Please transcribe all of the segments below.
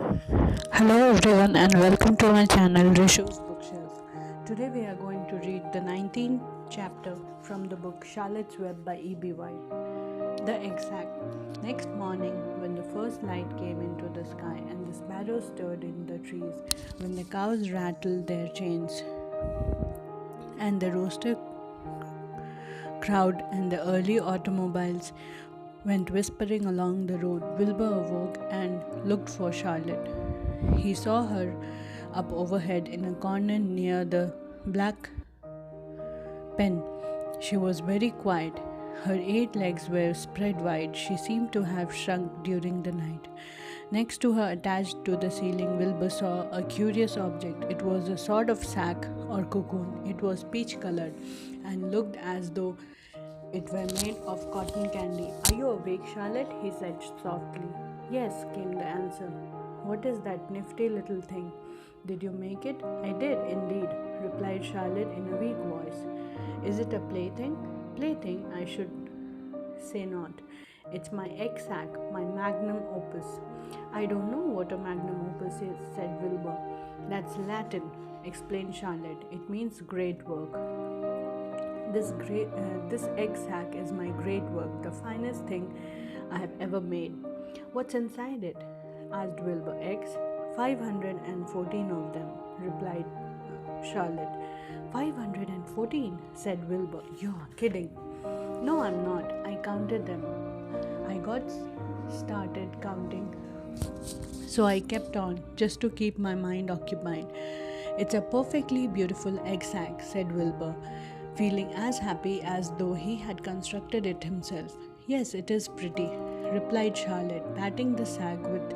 Hello everyone and welcome to my channel Rishu's Bookshelf. Today we are going to read the 19th chapter from the book Charlotte's Web by E.B. White. The exact next morning when the first light came into the sky and the sparrows stirred in the trees, when the cows rattled their chains and the rooster crowd and the early automobiles went whispering along the road, Wilbur awoke and looked for Charlotte. He saw her up overhead in a corner near the black pen. She was very quiet. Her 8 legs were spread wide. She seemed to have shrunk during the night. Next to her, attached to the ceiling, Wilbur saw a curious object. It was a sort of sack or cocoon. It was peach colored and looked as though it were made of cotton candy. Are you awake, Charlotte? He said softly. Yes, came the answer. What is that nifty little thing? Did you make it? I did, indeed, replied Charlotte in a weak voice. Is it a plaything? Plaything, I should say not. It's my egg sack, my magnum opus. I don't know what a magnum opus is, said Wilbur. That's Latin, explained Charlotte. It means great work. This egg sack is my great work, the finest thing I have ever made. What's inside it? Asked Wilbur. Eggs? 514 of them, replied Charlotte. 514, said Wilbur. You're kidding. No, I'm not. I counted them. I got started counting, so I kept on just to keep my mind occupied. It's a perfectly beautiful egg sack, said Wilbur, feeling as happy as though he had constructed it himself. Yes, it is pretty, replied Charlotte, patting the sack with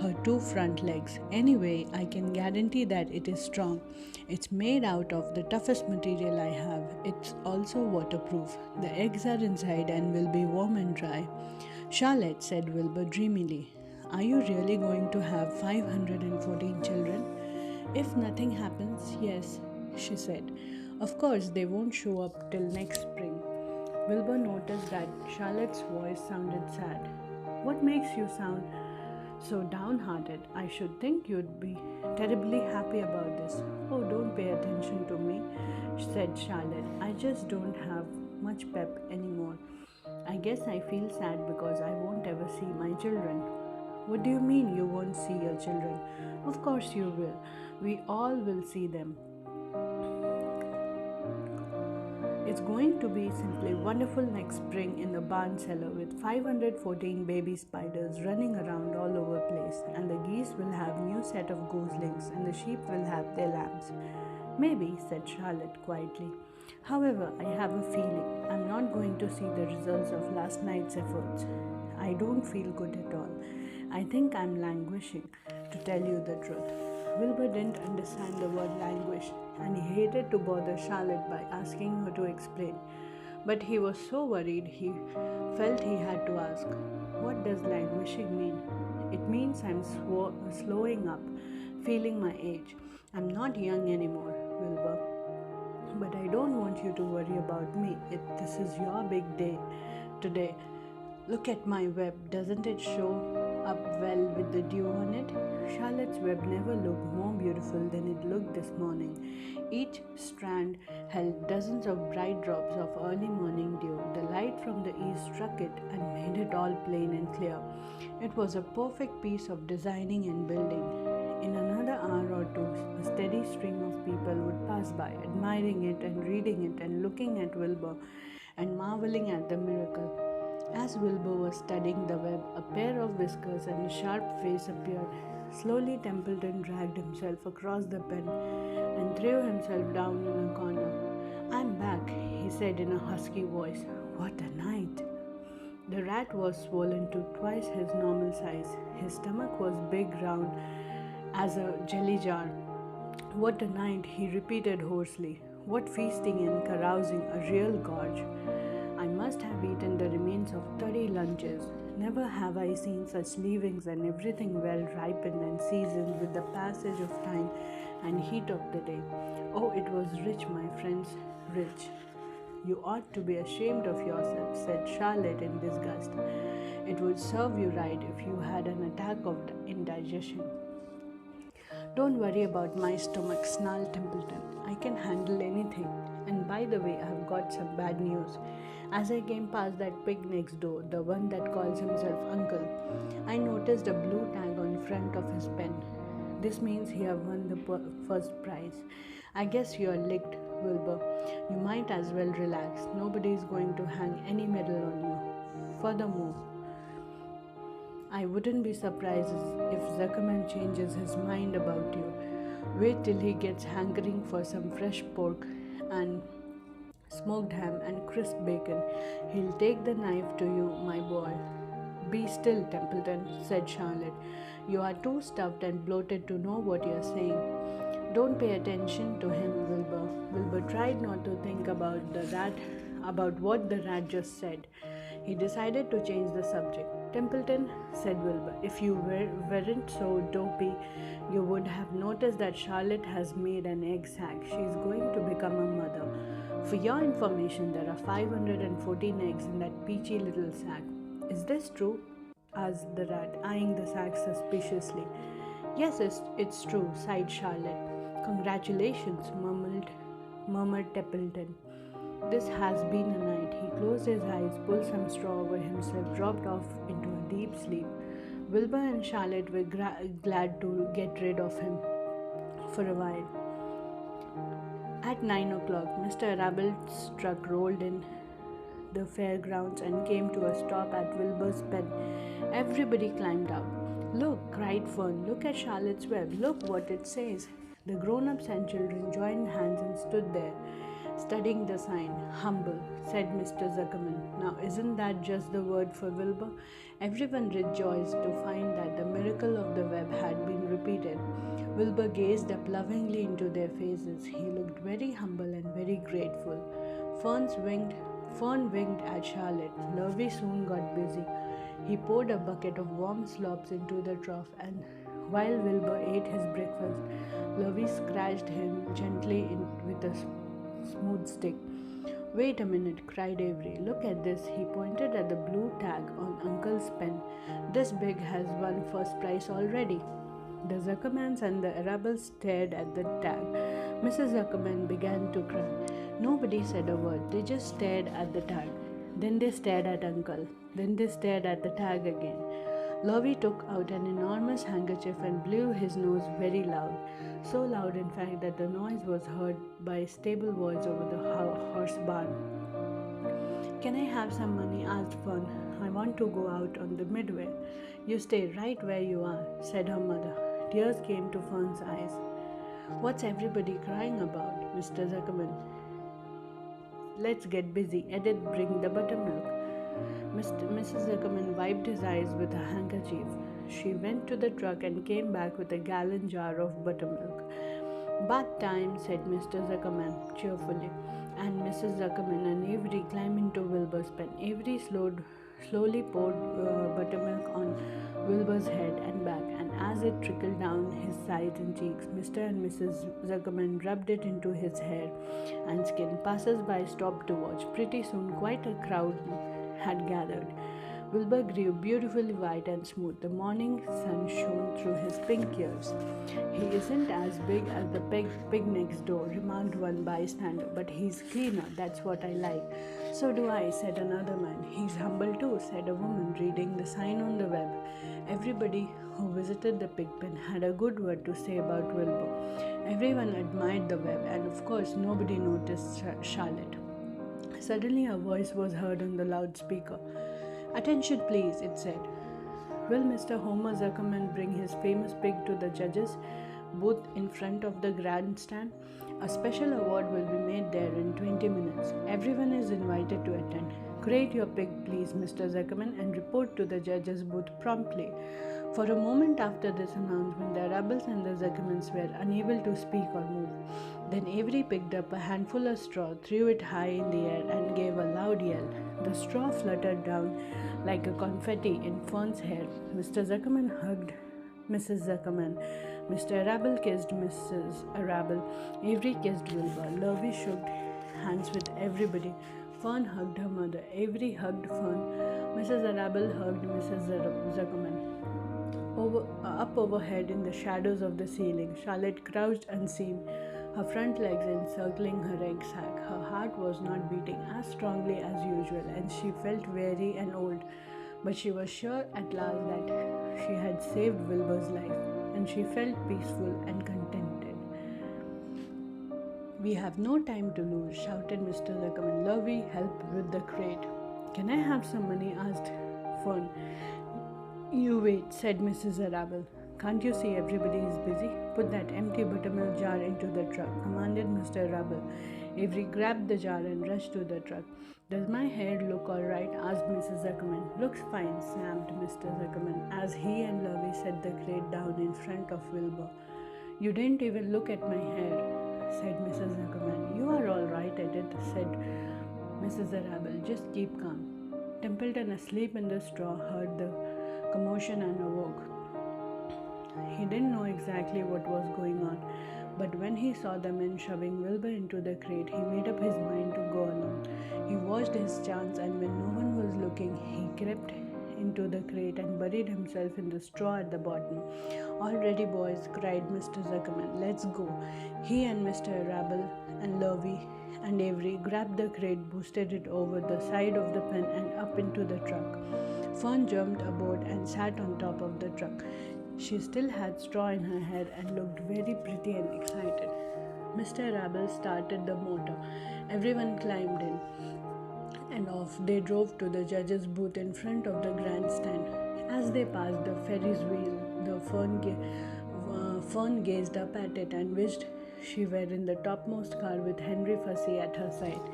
her 2 front legs. Anyway, I can guarantee that it is strong. It's made out of the toughest material I have. It's also waterproof. The eggs are inside and will be warm and dry. Charlotte, said Wilbur dreamily, are you really going to have 514 children? If nothing happens, yes, she said. Of course, they won't show up till next spring. Wilbur noticed that Charlotte's voice sounded sad. What makes you sound so downhearted? I should think you'd be terribly happy about this. Oh, don't pay attention to me, said Charlotte. I just don't have much pep anymore. I guess I feel sad because I won't ever see my children. What do you mean you won't see your children? Of course you will. We all will see them. It's going to be simply wonderful next spring in the barn cellar with 514 baby spiders running around all over place, and the geese will have new set of goslings and the sheep will have their lambs. Maybe, said Charlotte quietly. However, I have a feeling I'm not going to see the results of last night's efforts. I don't feel good at all. I think I'm languishing, to tell you the truth. Wilbur didn't understand the word languish, and he hated to bother Charlotte by asking her to explain. But he was so worried he felt he had to ask. What does languishing mean? It means I'm slowing up, feeling my age. I'm not young anymore, Wilbur. But I don't want you to worry about me. This is your big day today. Look at my web. Doesn't it show up well with the dew on it? Charlotte's web never looked more beautiful than it looked this morning. Each strand held dozens of bright drops of early morning dew. The light from the east struck it and made it all plain and clear. It was a perfect piece of designing and building. In another hour or two, a steady stream of people would pass by, admiring it and reading it and looking at Wilbur and marveling at the miracle. As Wilbur was studying the web, a pair of whiskers and a sharp face appeared. Slowly, Templeton dragged himself across the pen and threw himself down in a corner. I'm back, he said in a husky voice. What a night! The rat was swollen to twice his normal size. His stomach was big, round as a jelly jar. What a night, he repeated hoarsely. What feasting and carousing, a real gorge. I must have eaten the remains of 30 lunches. Never have I seen such leavings, and everything well ripened and seasoned with the passage of time and heat of the day. Oh, it was rich, my friends, rich. You ought to be ashamed of yourself, said Charlotte in disgust. It would serve you right if you had an attack of indigestion. Don't worry about my stomach, snarled Templeton. I can handle anything. And by the way, I've got some bad news. As I came past that pig next door, the one that calls himself Uncle, I noticed a blue tag on front of his pen. This means he have won the first prize. I guess you're licked, Wilbur. You might as well relax. Nobody is going to hang any medal on you. Furthermore, I wouldn't be surprised if Zuckerman changes his mind about you. Wait till he gets hankering for some fresh pork and smoked ham and crisp bacon. He'll take the knife to you, my boy. Be still, Templeton, said Charlotte. You are too stuffed and bloated to know what you're saying. Don't pay attention to him, Wilbur. Wilbur tried not to think about what the rat just said. He decided to change the subject. Templeton, said Wilbur, if you weren't so dopey, you would have noticed that Charlotte has made an egg sac. She's going to become a mother. For your information, there are 514 eggs in that peachy little sack. Is this true? Asked the rat, eyeing the sack suspiciously. Yes, it's true, sighed Charlotte. Congratulations, murmured Templeton. This has been a night. He closed his eyes, pulled some straw over himself, dropped off into a deep sleep. Wilbur and Charlotte were glad to get rid of him for a while. At 9 o'clock, Mr. Arabel's truck rolled in the fairgrounds and came to a stop at Wilbur's pen. Everybody climbed out. Look, cried Fern, look at Charlotte's Web. Look what it says. The grown-ups and children joined hands and stood there, studying the sign. Humble, said Mr. Zuckerman. Now, isn't that just the word for Wilbur? Everyone rejoiced to find that the miracle of the web had been repeated. Wilbur gazed up lovingly into their faces. He looked very humble and very grateful. Fern winked at Charlotte. Lovey soon got busy. He poured a bucket of warm slops into the trough, and while Wilbur ate his breakfast, Lovey scratched him gently with a smooth stick. Wait a minute, cried Avery. Look at this. He pointed at the blue tag on Uncle's pen. This big has won first prize already. The Zuckermans and the Arabels stared at the tag. Mrs. Zuckerman began to cry. Nobody said a word. They just stared at the tag. Then they stared at Uncle. Then they stared at the tag again. Lovey took out an enormous handkerchief and blew his nose very loud. So loud, in fact, that the noise was heard by stable boys over the horse barn. Can I have some money? Asked Fern. I want to go out on the midway. You stay right where you are, said her mother. Tears came to Fern's eyes. What's everybody crying about, Mr. Zuckerman? Let's get busy. Edith, bring the buttermilk. Mrs. Zuckerman wiped his eyes with a handkerchief. She went to the truck and came back with a gallon jar of buttermilk. Bath time, said Mr. Zuckerman cheerfully, and Mrs. Zuckerman and Avery climbed into Wilbur's pen. Avery slowly poured buttermilk on Wilbur's head and back, and as it trickled down his sides and cheeks, Mr. and Mrs. Zuckerman rubbed it into his hair and skin. Passers-by stopped to watch. Pretty soon, quite a crowd had gathered. Wilbur grew beautifully white and smooth. The morning sun shone through his pink ears. He isn't as big as the pig next door, remarked one bystander, but he's cleaner. That's what I like. So do I, said another man. He's humble too, said a woman, reading the sign on the web. Everybody who visited the pig pen had a good word to say about Wilbur. Everyone admired the web, and of course nobody noticed Charlotte. Suddenly a voice was heard on the loudspeaker. Attention please, it said. Will Mr. Homer Zuckerman bring his famous pig to the judges' booth in front of the grandstand? A special award will be made there in 20 minutes. Everyone is invited to attend. Create your pig, please, Mr. Zuckerman, and report to the judges' booth promptly. For a moment after this announcement, the rebels and the Zuckermans were unable to speak or move. Then Avery picked up a handful of straw, threw it high in the air, and gave a loud yell. The straw fluttered down like a confetti in Fern's hair. Mr. Zuckerman hugged Mrs. Zuckerman. Mr. Arabel kissed Mrs. Arabel. Avery kissed Wilbur. Lovey shook hands with everybody. Fern hugged her mother. Avery hugged Fern. Mrs. Arabelle hugged Mrs. Zuckerman. Up overhead in the shadows of the ceiling, Charlotte crouched unseen, her front legs encircling her egg sac. Her heart was not beating as strongly as usual, and she felt weary and old. But she was sure at last that she had saved Wilbur's life, and she felt peaceful and contented. "We have no time to lose," shouted Mr. Zuckerman. "Lovey, help with the crate." "Can I have some money?" asked Fern. "You wait," said Mrs. Arabelle. "Can't you see everybody is busy? Put that empty buttermilk jar into the truck," commanded Mr. Arabelle. Avery grabbed the jar and rushed to the truck. "Does my hair look all right?" asked Mrs. Zuckerman. "Looks fine," snapped Mr. Zuckerman as he and Lovey set the crate down in front of Wilbur. "You didn't even look at my hair," said Mrs. Zuckerman. "You are all right at it," said Mrs. Arabelle. "Just keep calm." Templeton, asleep in the straw, heard the commotion and awoke. He didn't know exactly what was going on, but when he saw the men shoving Wilbur into the crate, he made up his mind to go along. He watched his chance, and when no one was looking, he crept into the crate and buried himself in the straw at the bottom. "All ready, boys," cried Mr. Zuckerman. "Let's go." He and Mr. Arabelle and Lovey and Avery grabbed the crate, boosted it over the side of the pen and up into the truck. Fern jumped aboard and sat on top of the truck. She still had straw in her hair and looked very pretty and excited. Mr. Arabelle started the motor. Everyone climbed in, and off they drove to the judge's booth in front of the grandstand. As they passed the Ferris wheel, the Fern gazed up at it and wished she were in the topmost car with Henry Fussy at her side.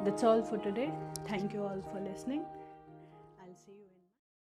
That's all for today. Thank you all for listening.